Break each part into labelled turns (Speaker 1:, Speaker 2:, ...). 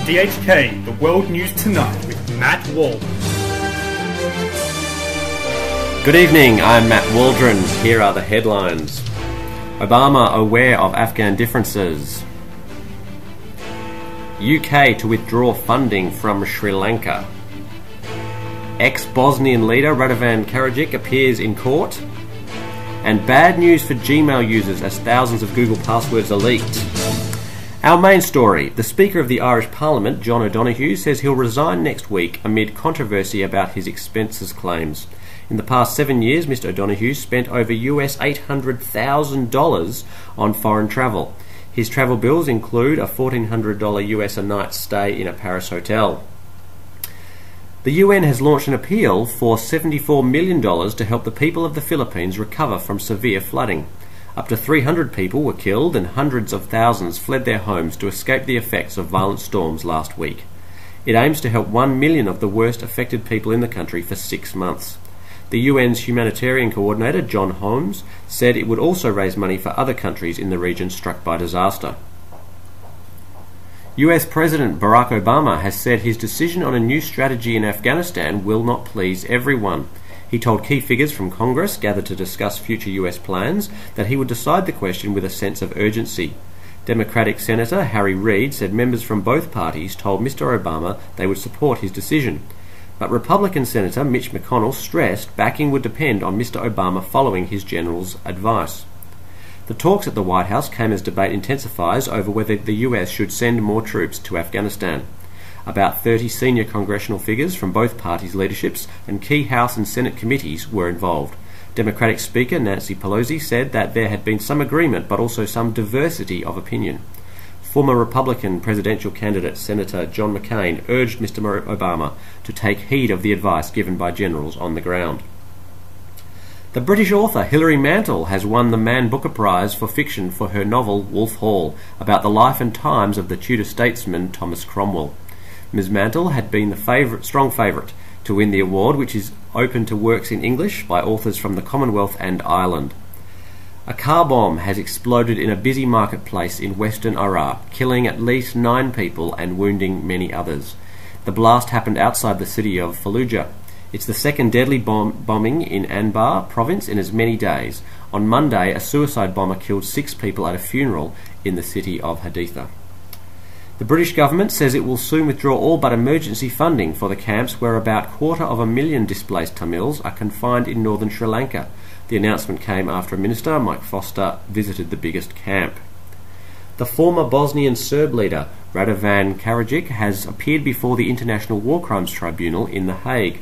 Speaker 1: DHK, the World News Tonight with Matt Waldron.
Speaker 2: Good evening, I'm Matt Waldron. Here are the headlines. Obama aware of Afghan differences. UK to withdraw funding from Sri Lanka. Ex-Bosnian leader Radovan Karadzic appears in court. And bad news for Gmail users as thousands of Google passwords are leaked. Our main story. The Speaker of the Irish Parliament, John O'Donoghue, says he'll resign next week amid controversy about his expenses claims. In the past 7 years, Mr O'Donoghue spent over US $800,000 on foreign travel. His travel bills include a $1,400 US a night stay in a Paris hotel. The UN has launched an appeal for $74 million to help the people of the Philippines recover from severe flooding. Up to 300 people were killed and hundreds of thousands fled their homes to escape the effects of violent storms last week. It aims to help 1 million of the worst affected people in the country for 6 months. The UN's humanitarian coordinator, John Holmes, said it would also raise money for other countries in the region struck by disaster. US President Barack Obama has said his decision on a new strategy in Afghanistan will not please everyone. He told key figures from Congress gathered to discuss future US plans that he would decide the question with a sense of urgency. Democratic Senator Harry Reid said members from both parties told Mr Obama they would support his decision. But Republican Senator Mitch McConnell stressed backing would depend on Mr Obama following his general's advice. The talks at the White House came as debate intensifies over whether the US should send more troops to Afghanistan. About 30 senior congressional figures from both parties' leaderships and key House and Senate committees were involved. Democratic Speaker Nancy Pelosi said that there had been some agreement but also some diversity of opinion. Former Republican presidential candidate Senator John McCain urged Mr Obama to take heed of the advice given by generals on the ground. The British author Hilary Mantel has won the Man Booker Prize for fiction for her novel Wolf Hall, about the life and times of the Tudor statesman Thomas Cromwell. Ms Mantel had been the strong favourite to win the award, which is open to works in English by authors from the Commonwealth and Ireland. A car bomb has exploded in a busy marketplace in western Iraq, killing at least 9 people and wounding many others. The blast happened outside the city of Fallujah. It's the second deadly bombing in Anbar province in as many days. On Monday, a suicide bomber killed 6 people at a funeral in the city of Haditha. The British government says it will soon withdraw all but emergency funding for the camps where about 250,000 displaced Tamils are confined in northern Sri Lanka. The announcement came after Minister Mike Foster visited the biggest camp. The former Bosnian Serb leader Radovan Karadzic has appeared before the International War Crimes Tribunal in The Hague.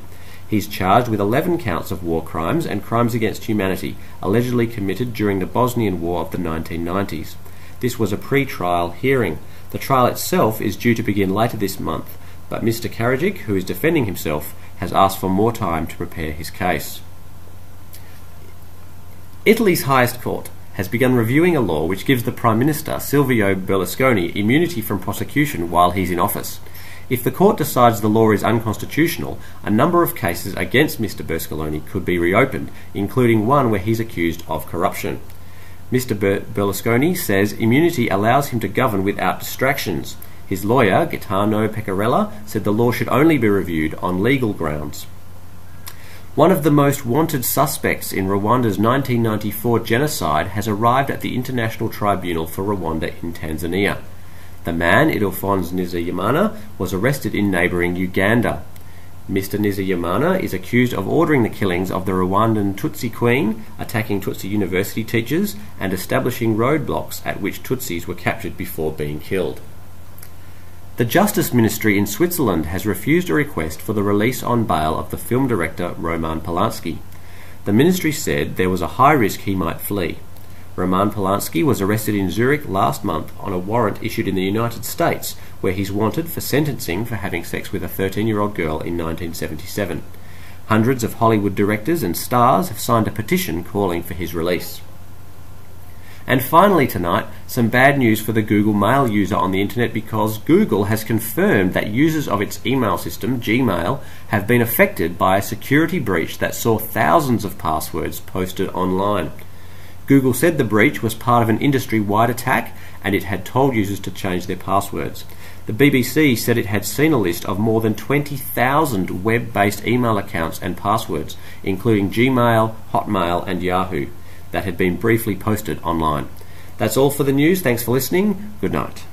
Speaker 2: He's charged with 11 counts of war crimes and crimes against humanity, allegedly committed during the Bosnian War of the 1990s. This was a pre-trial hearing. The trial itself is due to begin later this month, but Mr Karadzic, who is defending himself, has asked for more time to prepare his case. Italy's highest court has begun reviewing a law which gives the Prime Minister, Silvio Berlusconi, immunity from prosecution while he's in office. If the court decides the law is unconstitutional, a number of cases against Mr Berlusconi could be reopened, including one where he's accused of corruption. Mr Berlusconi says immunity allows him to govern without distractions. His lawyer, Gaetano Pecorella, said the law should only be reviewed on legal grounds. One of the most wanted suspects in Rwanda's 1994 genocide has arrived at the International Tribunal for Rwanda in Tanzania. The man, Ildefonso Nizeyimana, was arrested in neighbouring Uganda. Mr Nizeyimana is accused of ordering the killings of the Rwandan Tutsi Queen, attacking Tutsi university teachers, and establishing roadblocks at which Tutsis were captured before being killed. The Justice Ministry in Switzerland has refused a request for the release on bail of the film director Roman Polanski. The ministry said there was a high risk he might flee. Roman Polanski was arrested in Zurich last month on a warrant issued in the United States, where he's wanted for sentencing for having sex with a 13-year-old girl in 1977. Hundreds of Hollywood directors and stars have signed a petition calling for his release. And finally tonight, some bad news for the Google Mail user on the internet, because Google has confirmed that users of its email system, Gmail, have been affected by a security breach that saw thousands of passwords posted online. Google said the breach was part of an industry-wide attack and it had told users to change their passwords. The BBC said it had seen a list of more than 20,000 web-based email accounts and passwords, including Gmail, Hotmail and Yahoo, that had been briefly posted online. That's all for the news. Thanks for listening. Good night.